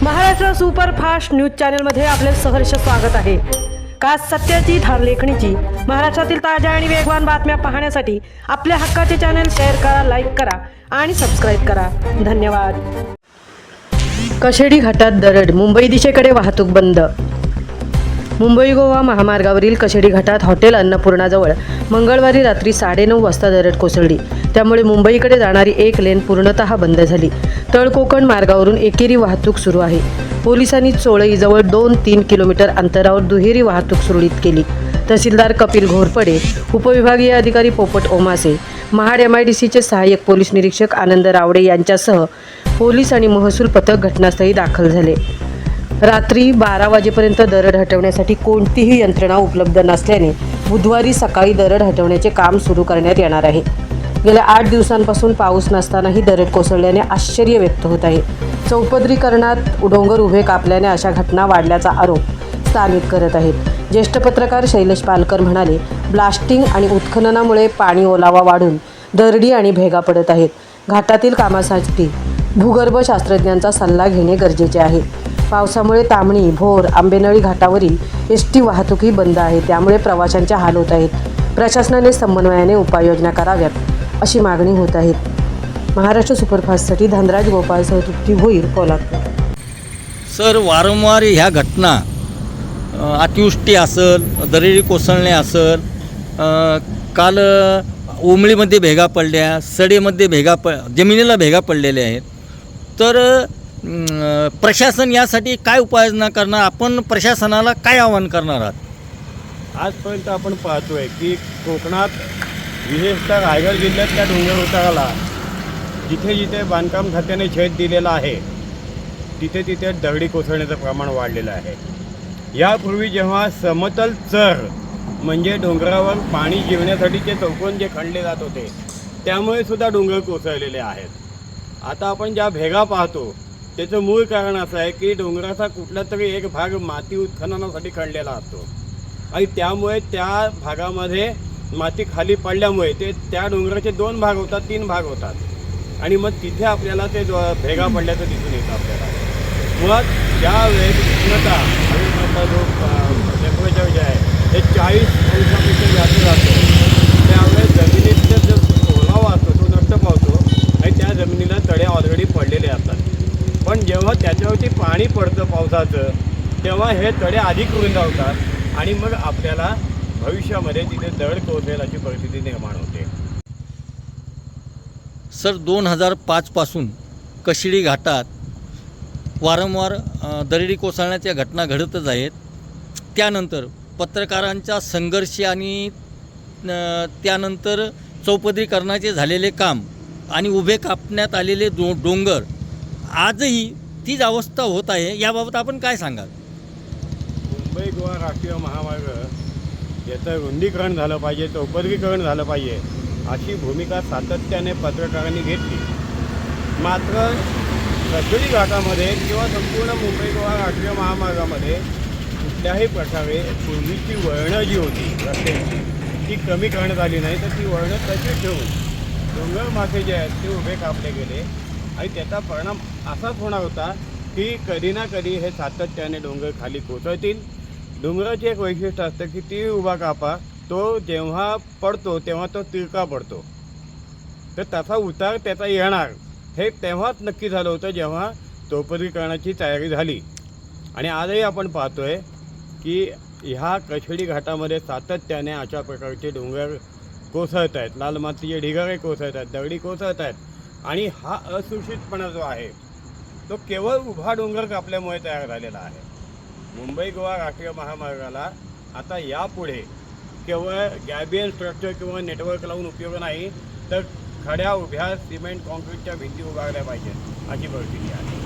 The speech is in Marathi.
महाराष्ट्र सुपरफास्ट न्यूज चॅनलमध्ये आपले सहर्ष स्वागत आहे। का सत्याची धार लेखणीची महाराष्ट्रातील ताज्या आणि वेगवान बातम्या पाहण्यासाठी आपल्या हक्काचे चॅनल शेअर करा, लाईक करा आणि सबस्क्राईब करा। धन्यवाद। कशेडी घाटात दरड, मुंबई दिशेकडे वाहतूक बंद। मुंबई गोवा महामार्गावरील कशेडी घाटात हॉटेल अन्नपूर्णाजवळ मंगळवारी रात्री 9:30 वाजता दरड कोसळली। त्यामुळे मुंबईकडे जाणारी एक लेन पूर्णतः बंद झाली। तळ कोकण मार्गावरून एकेरी वाहतूक सुरू आहे। पोलिसांनी चोळईजवळ 2-3 किलोमीटर अंतरावर दुहेरी वाहतूक सुरळीत केली। तहसीलदार कपिल घोरपडे, उपविभागीय अधिकारी पोपट ओमासे, महाड MIDCचे सहाय्यक पोलीस निरीक्षक आनंद रावडे यांच्यासह पोलीस आणि महसूल पथक घटनास्थळी दाखल झाले। रात्री 12 वाजेपर्यंत दरड हटवण्यासाठी कोणतीही यंत्रणा उपलब्ध नसल्याने बुधवारी सकाळी दरड हटवण्याचे काम सुरू करण्यात येणार आहे। गेल्या 8 दिवसांपासून पाऊस नसतानाही दरड कोसळल्याने आश्चर्य व्यक्त होत आहे। चौपदरीकरणात डोंगर उभे कापल्याने अशा घटना वाढल्याचा आरोप स्थानिक करत आहेत। ज्येष्ठ पत्रकार शैलेश पालकर म्हणाले, ब्लास्टिंग आणि उत्खननामुळे पाणी ओलावा वाढून दरडी आणि भेगा पडत आहेत। घाटातील कामासाठी भूगर्भ शास्त्रज्ञांचा सल्ला घेणे गरजेचे आहे। पावसामुळे तामणी, भोर, आंबेनळी घाटावरील ST वाहतूकही बंद आहे। त्यामुळे प्रवाशांचे हाल होत आहेत। प्रशासनाने समन्वयाने उपाययोजना कराव्यात अशी मागणी होत आहे। महाराष्ट्र सुपरफास्टसाठी धनराज गोपाळसह तृप्ती भोईर, कोल्हापूर। सर, वारंवार ह्या घटना अतिवृष्टी असेल, दरडी कोसळणे असेल, काल उमळीमध्ये भेगा पडल्या, सडेमध्ये जमिनीला भेगा पडलेल्या आहेत। तर प्रशासन यासाठी काय उपाययोजना करणार, आपण प्रशासनाला काय आवाहन करणार आहात? आजपर्यंत आपण पाहतोय की कोकणात, विशेषतः रायगड जिल्ह्यातल्या डोंगर उताराला जिथे जिथे बांधकाम खात्याने छेद दिलेला आहे तिथे तिथे दगडी कोसळण्याचं प्रमाण वाढलेलं आहे। यापूर्वी जेव्हा समतल चर म्हणजे डोंगरावर पाणी जिरण्यासाठीचे चौकोन जे खणले जात होते त्यामुळे सुद्धा डोंगर कोसळलेले आहेत। आता आपण ज्या भेगा पाहतो त्याचं मूळ कारण असं आहे की डोंगराचा कुठला तरी एक भाग माती उत्खननासाठी खणलेला असतो आणि त्यामुळे त्या भागामध्ये माती खाली पडल्यामुळे त्या डोंगराचे 2 भाग होतात, 3 भाग होतात आणि मग तिथे आपल्याला ते भेगा पडल्याचं दिसून येतं आपल्याला। मुळात ज्यावेळेस उष्णता जो टेम्परेचर जे आहे हे 40 अंशापेक्षा जास्त जातो त्यावेळेस जमिनीतलं जो ओलावा असतो तो नष्ट पावतो आणि त्या जमिनीला तडे ऑलरेडी पडलेले असतात। पण जेव्हा त्याच्यावरती पाणी पडतं पावसाचं तेव्हा हे तडे अधिक रुंदावतात आणि मग आपल्याला भविष्यामध्ये तिथे दरड कोसळेल अशी परिस्थिती निर्माण होते। सर, 2005 पासून कशेडी घाटात वारंवार दरडी कोसळण्याच्या घटना घडतच आहेत। त्यानंतर पत्रकारांचा संघर्ष आणि त्यानंतर चौपदरीकरणाचे झालेले काम आणि उभे कापण्यात आलेले डोंगर आजही तीच अवस्था होत आहे। याबाबत आपण काय सांगाल? मुंबई गोवा राष्ट्रीय महामार्ग याचं रुंदीकरण झालं पाहिजे, चौपदरीकरण झालं पाहिजे अशी भूमिका सातत्याने पत्रकारांनी घेतली। मात्र कशेडी घाटामध्ये किंवा संपूर्ण मुंबई गोवा राष्ट्रीय महामार्गामध्ये कुठल्याही प्रकारे पूर्वीची वळणं जी होती रस्त्याची ती कमी करण्यात आली नाही, तर ती वळणं तशी ठेवून डोंगर माथे जे आहेत ते उभे कापले गेले आणि त्याचा परिणाम असाच होणार होता की कधी ना कधी हे सातत्याने डोंगर खाली कोसळतील। डोंगराचे एक वैशिष्ट्य असतं की ती उभा कापा तो जेव्हा पडतो तेव्हा तो तिरका पडतो, तर तसा उतार त्याचा येणार हे तेव्हाच नक्की झालं होतं जेव्हा चौपदरीकरणाची तयारी झाली। आणि आजही आपण पाहतोय की ह्या कशेडी घाटामध्ये सातत्याने अशा प्रकारचे डोंगर कोसळत आहेत, लाल मातीचे ढिगारे कोसळत आहेत, दगडी कोसळत आहेत आणि हा असुरक्षितपणा जो आहे तो केवळ उभा डोंगर कापल्यामुळे तयार झालेला आहे। मुंबई गोवा राष्ट्रीय महामार्गाला आता यापुढे केवळ गॅबियन स्ट्रक्चर किंवा नेटवर्क लावून उपयोग नाही, तर खड्या उभ्या सिमेंट कॉन्क्रीटच्या भिंती उभारल्या पाहिजेत अशी परिस्थिती आहे।